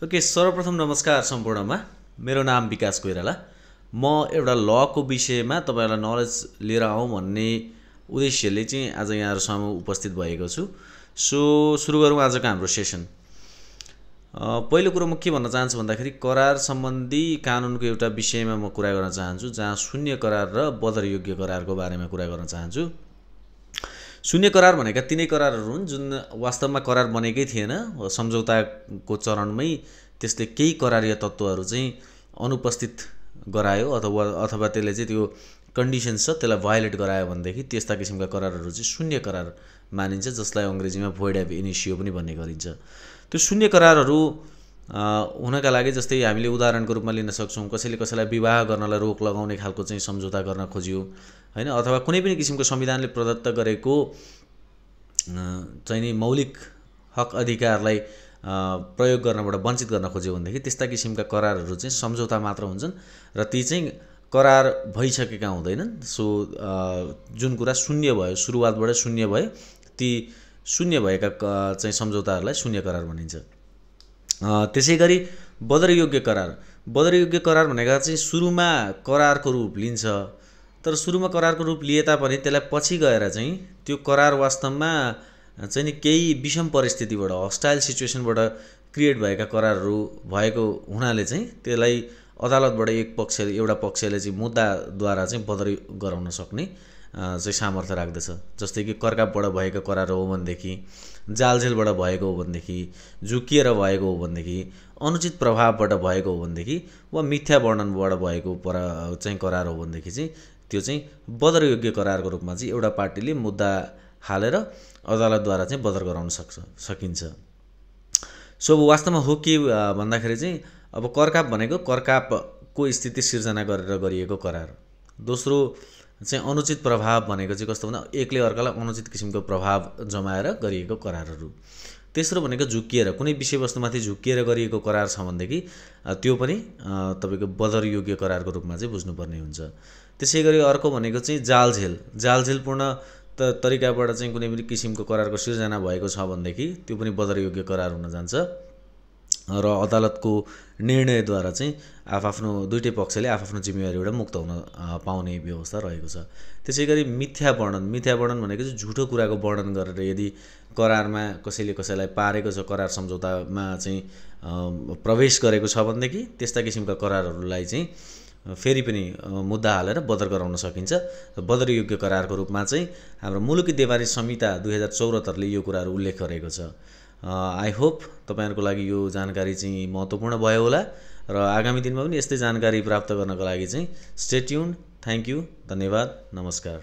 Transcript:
Okay, सर्वप्रथम नमस्कार सम्पूर्णमा। मेरो नाम विकास कोइराला। म एउटा लको विषयमा तपाईहरुलाई नलेज लिएर आउँ भन्ने उद्देश्यले चाहिँ आज यहाँहरु सामु उपस्थित भएको छु। सो सुरु गरौँ आजको हाम्रो सेसन। पहिलो कुरो म के भन्न चाहन्छु भन्दाखेरि करार सम्बन्धी कानुनको एउटा विषयमा म कुरा गर्न चाहन्छु, जहाँ शून्य करार र बदरयोग्य करारको बारेमा कुरा गर्न चाहन्छु। शून्य करार भनेका तिनै करारहरू हुन् जुन वास्तवमा करार बनेकै थिएन, सम्झौताको चरणमै त्यसले केही करारीय तत्त्वहरू चाहिँ अनुपस्थित गरायो अथवा त्यसले चाहिँ त्यो कन्डिसन्स छ त्यसलाई भायोलेट गरायो भनेदेखि त्यस्ता किसिमका करारहरू चाहिँ शून्य करार मानिन्छ, जसलाई अंग्रेजीमा void ab initio पनि भन्ने गरिन्छ। त्यो शून्य करारहरू हुनका लागि जस्तै हामीले उदाहरणको रूपमा लिन सक्छौं, कसैले कसैलाई विवाह गर्नलाई रोक लगाउने खालको चाहिँ सम्झौता गर्न खोजियो हैन, अथवा कुनै पनि किसिमको संविधानले प्रदत्त गरेको चाहिँ नि मौलिक हक अधिकारलाई प्रयोग गर्नबाट वञ्चित गर्न खोज्यो भनेदेखि त्यस्ता किसिमका करारहरू चाहिँ सम्झौता मात्र हुन्छन् र ती चाहिँ करार भइसकेका हुँदैनन्। सो जुन कुरा शून्य भयो, सुरुवातबाट शून्य भयो, ती शून्य भएका चाहिँ सम्झौताहरूलाई शून्य करार भनिन्छ। त्यसैगरी बदरयोग्य करार भनेका चाहिँ सुरुमा करारको रूप लिन्छ, तर सुरुमा करारको रूप लिए तापनि त्यसलाई पछि गएर चाहिँ त्यो करार वास्तवमा चाहिँ नि केही विषम परिस्थितिबाट, हस्टाइल सिचुएसनबाट क्रिएट भएका करारहरू भएको हुनाले चाहिँ त्यसलाई अदालतबाट एउटा पक्षले चाहिँ मुद्दाद्वारा चाहिँ बदर गराउन सक्ने चाहिँ सामर्थ्य राख्दछ। जस्तै कि करकापबाट भएको करार हो भनेदेखि, जालझेलबाट भएको हो भनेदेखि, झुकिएर भएको हो भनेदेखि, अनुचित प्रभावबाट भएको हो भनेदेखि वा मिथ्या वर्णनबाट भएको चाहिँ करार हो भनेदेखि चाहिँ त्यो चाहिँ बदरयोग्य करारको रूपमा चाहिँ एउटा पार्टीले मुद्दा हालेर अदालतद्वारा चाहिँ बदर गराउन सकिन्छ। सो वास्तवमा हो के भन्दाखेरि चाहिँ अब करकाप भनेको करकापको स्थिति सिर्जना गरेर गरिएको करार। दोस्रो चाहिँ अनुचित प्रभाव भनेको चाहिँ कस्तो भन्दा एकले अर्कालाई अनुचित किसिमको प्रभाव जमाएर गरिएको करारहरू। तेस्रो भनेको झुकिएर, कुनै विषयवस्तुमाथि झुकिएर गरिएको करार छ भनेदेखि त्यो पनि तपाईको बदरयोग्य करारको रूपमा चाहिँ बुझ्नुपर्ने हुन्छ। त्यसैगरी अर्को भनेको चाहिँ जालझेलपूर्ण तरिकाबाट चाहिँ कुनै पनि किसिमको करारको सिर्जना भएको छ भनेदेखि त्यो पनि बदरयोग्य करार हुन जान्छ र अदालतको निर्णयद्वारा चाहिँ आफ्नो दुईटै पक्षले आफ्नो जिम्मेवारीबाट मुक्त हुन पाउने व्यवस्था रहेको छ। त्यसैगरी मिथ्या वर्णन भनेको चाहिँ झुटो कुराको वर्णन गरेर यदि करारमा कसैले कसैलाई पारेको छ, करार सम्झौतामा चाहिँ प्रवेश गरेको छ भनेदेखि त्यस्ता किसिमका करारहरूलाई चाहिँ फेरि पनि मुद्दा हालेर बदर गराउन सकिन्छ। बदरयोग्य करारको रूपमा चाहिँ हाम्रो मुलुकी देवानी संहिता 2074 ले यो कुराहरू उल्लेख गरेको छ। आई होप तपाईहरुको लागि यो जानकारी चाहिँ महत्त्वपूर्ण भयो होला र आगामी दिनमा पनि यस्तै जानकारी प्राप्त गर्नको लागि चाहिँ स्टे ट्युन। थ्यांक यू, धन्यवाद, नमस्कार।